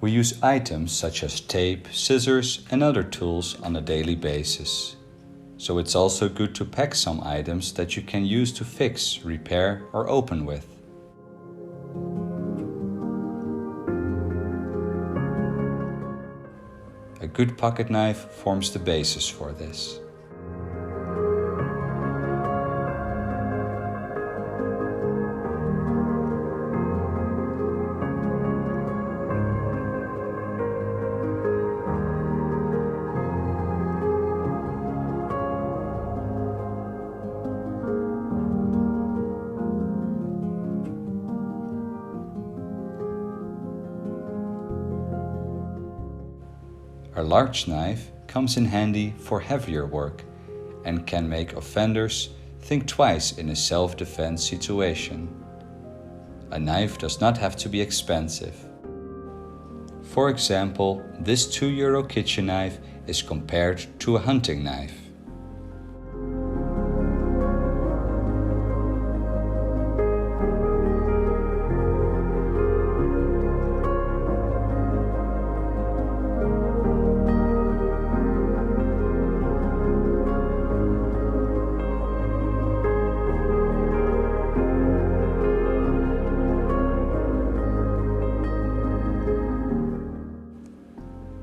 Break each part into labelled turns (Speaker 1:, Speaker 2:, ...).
Speaker 1: We use items such as tape, scissors and other tools on a daily basis. So it's also good to pack some items that you can use to fix, repair or open with. A good pocket knife forms the basis for this. A large knife comes in handy for heavier work and can make offenders think twice in a self-defense situation. A knife does not have to be expensive. For example, this €2 kitchen knife is compared to a hunting knife.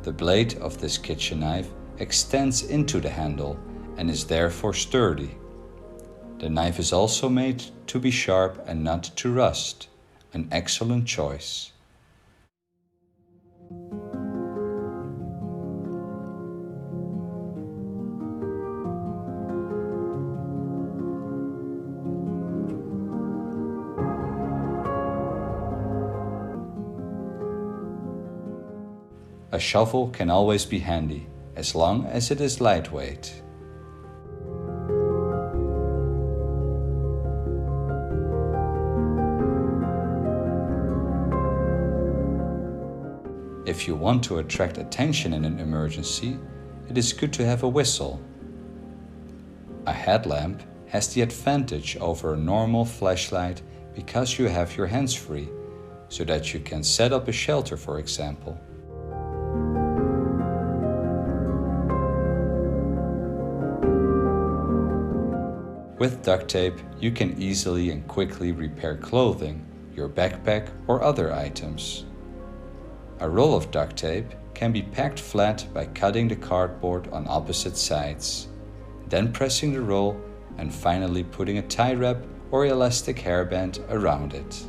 Speaker 1: The blade of this kitchen knife extends into the handle and is therefore sturdy. The knife is also made to be sharp and not to rust, an excellent choice. A shovel can always be handy, as long as it is lightweight. If you want to attract attention in an emergency, it is good to have a whistle. A headlamp has the advantage over a normal flashlight because you have your hands free, so that you can set up a shelter, for example. With duct tape, you can easily and quickly repair clothing, your backpack or other items. A roll of duct tape can be packed flat by cutting the cardboard on opposite sides, then pressing the roll and finally putting a tie wrap or elastic hairband around it.